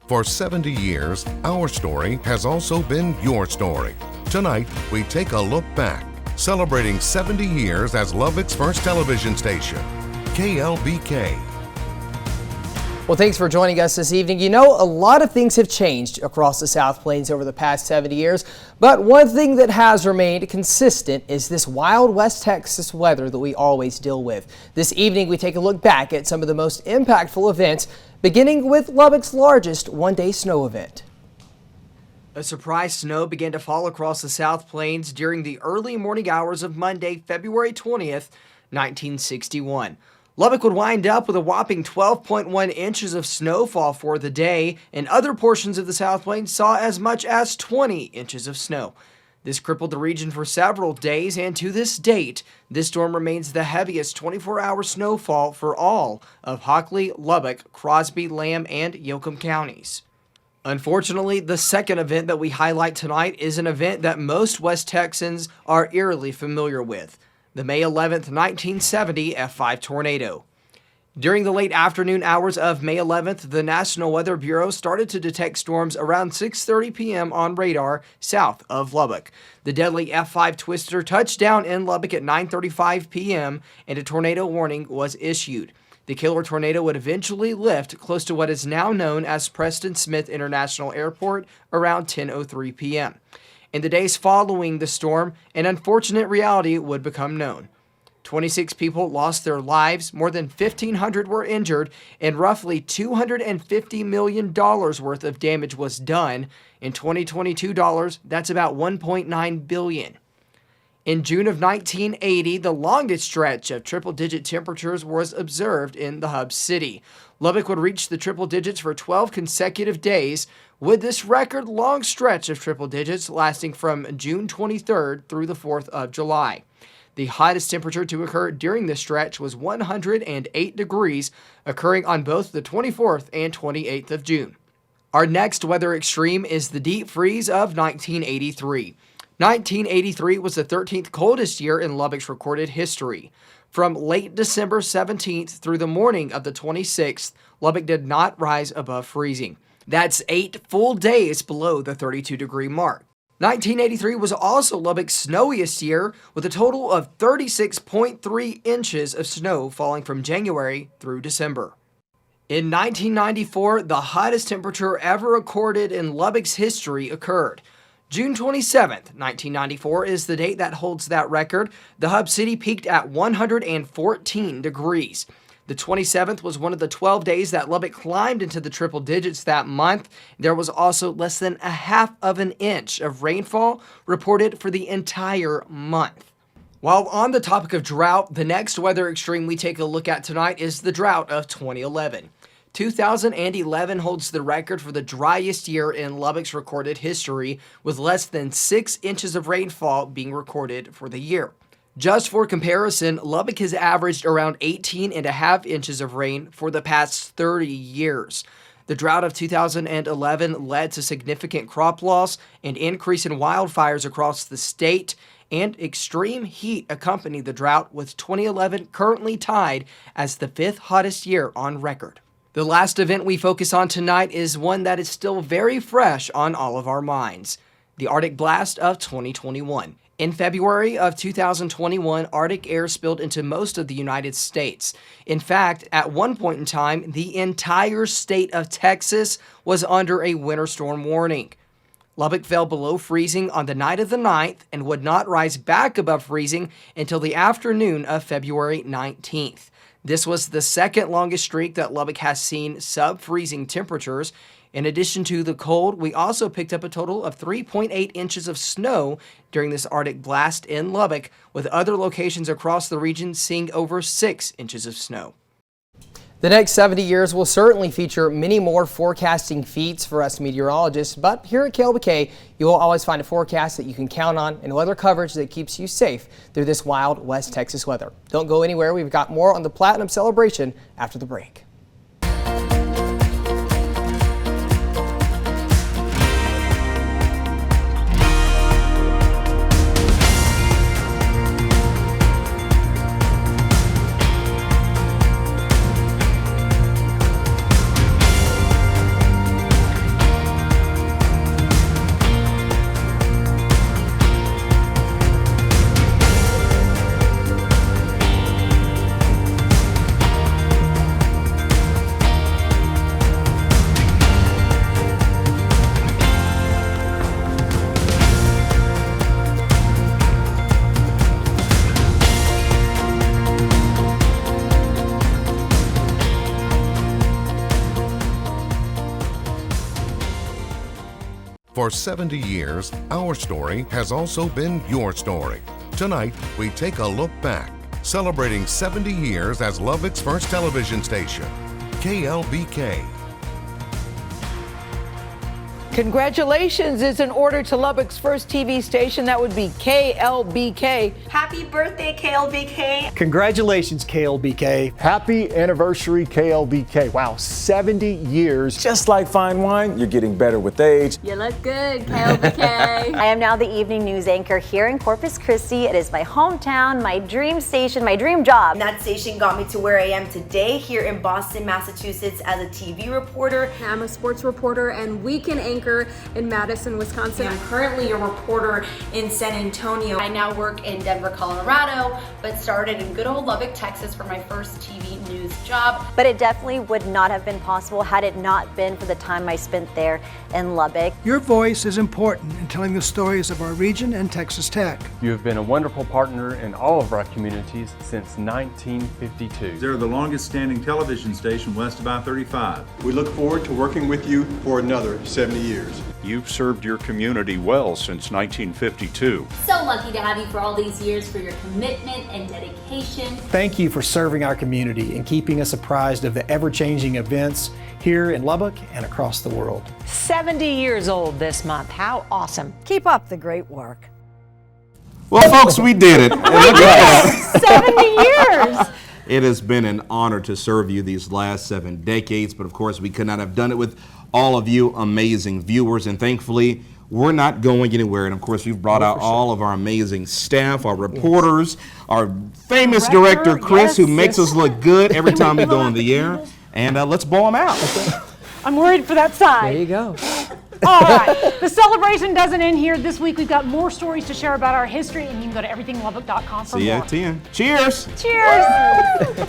For 70 years, our story has also been your story. Tonight, we take a look back, celebrating 70 years as Lubbock's first television station, KLBK. Well, thanks for joining us this evening. You know, a lot of things have changed across the South Plains over the past 70 years, but one thing that has remained consistent is this wild West Texas weather that we always deal with. This evening, we take a look back at some of the most impactful events, beginning with Lubbock's largest one-day snow event. A surprise snow began to fall across the South Plains during the early morning hours of Monday, February 20th, 1961. Lubbock would wind up with a whopping 12.1 inches of snowfall for the day, and other portions of the South Plains saw as much as 20 inches of snow. This crippled the region for several days, and to this date, this storm remains the heaviest 24-hour snowfall for all of Hockley, Lubbock, Crosby, Lamb, and Yoakum counties. Unfortunately, the second event that we highlight tonight is an event that most West Texans are eerily familiar with. The May 11th, 1970 F5 tornado. During the late afternoon hours of May 11th, the National Weather Bureau started to detect storms around 6:30 p.m. on radar south of Lubbock. The deadly F5 twister touched down in Lubbock at 9:35 p.m. and a tornado warning was issued. The killer tornado would eventually lift close to what is now known as Preston Smith International Airport around 10:03 p.m. In the days following the storm, an unfortunate reality would become known. 26 people lost their lives, more than 1,500 were injured, and roughly $250 million worth of damage was done. In 2022 dollars, that's about $1.9 billion. In June of 1980, the longest stretch of triple-digit temperatures was observed in the hub city. Lubbock would reach the triple digits for 12 consecutive days, with this record long stretch of triple digits lasting from June 23rd through the 4th of July. The hottest temperature to occur during this stretch was 108 degrees, occurring on both the 24th and 28th of June. Our next weather extreme is the deep freeze of 1983. 1983 was the 13th coldest year in Lubbock's recorded history. From late December 17th through the morning of the 26th, Lubbock did not rise above freezing. That's 8 full days below the 32-degree mark. 1983 was also Lubbock's snowiest year, with a total of 36.3 inches of snow falling from January through December. In 1994, the hottest temperature ever recorded in Lubbock's history occurred. June 27th, 1994 is the date that holds that record. The hub city peaked at 114 degrees. The 27th was one of the 12 days that Lubbock climbed into the triple digits that month. There was also less than a half of an inch of rainfall reported for the entire month. While on the topic of drought, the next weather extreme we take a look at tonight is the drought of 2011. 2011 holds the record for the driest year in Lubbock's recorded history, with less than 6 inches of rainfall being recorded for the year. Just for comparison, Lubbock has averaged around 18.5 inches of rain for the past 30 years. The drought of 2011 led to significant crop loss, an increase in wildfires across the state, and extreme heat accompanied the drought, with 2011 currently tied as the 5th hottest year on record. The last event we focus on tonight is one that is still very fresh on all of our minds: the Arctic blast of 2021. In February of 2021, Arctic air spilled into most of the United States. In fact, at one point in time, the entire state of Texas was under a winter storm warning. Lubbock fell below freezing on the night of the 9th and would not rise back above freezing until the afternoon of February 19th. This was the second longest streak that Lubbock has seen sub-freezing temperatures. In addition to the cold, we also picked up a total of 3.8 inches of snow during this Arctic blast in Lubbock, with other locations across the region seeing over 6 inches of snow. The next 70 years will certainly feature many more forecasting feats for us meteorologists, but here at KLBK, you will always find a forecast that you can count on and weather coverage that keeps you safe through this wild West Texas weather. Don't go anywhere. We've got more on the Platinum celebration after the break. For 70 years, our story has also been your story. Tonight, we take a look back, celebrating 70 years as Lubbock's first television station, KLBK. Congratulations is in order to Lubbock's first TV station. That would be KLBK. Happy birthday, KLBK. Congratulations, KLBK. Happy anniversary, KLBK. Wow, 70 years. Just like fine wine, you're getting better with age. You look good, KLBK. I am now the evening news anchor here in Corpus Christi. It is my hometown, my dream station, my dream job. And that station got me to where I am today here in Boston, Massachusetts as a TV reporter. I'm a sports reporter and weekend anchor in Madison, Wisconsin. I'm currently a reporter in San Antonio. I now work in Denver, Colorado, but started in good old Lubbock, Texas for my first TV news job. But it definitely would not have been possible had it not been for the time I spent there in Lubbock. Your voice is important in telling the stories of our region and Texas Tech. You have been a wonderful partner in all of our communities since 1952. They're the longest standing television station west of I-35. We look forward to working with you for another 70 years. You've served your community well since 1952. So lucky to have you for all these years for your commitment and dedication. Thank you for serving our community and keeping us apprised of the ever-changing events here in Lubbock and across the world. 70 years old this month. How awesome. Keep up the great work. Well, folks, we did it. And look at that. 70 years. It has been an honor to serve you these last 7 decades, but of course we could not have done it with all of you amazing viewers, and thankfully we're not going anywhere. And of course we've brought out all of our amazing staff, our reporters, our famous director Chris, who makes us look good every time we go on the air. And let's ball them out. I'm worried for that side. There you go. All right, the celebration doesn't end here. This week we've got more stories to share about our history, and you can go to everythinglubbock.com for See you more. at 10. Cheers! Cheers!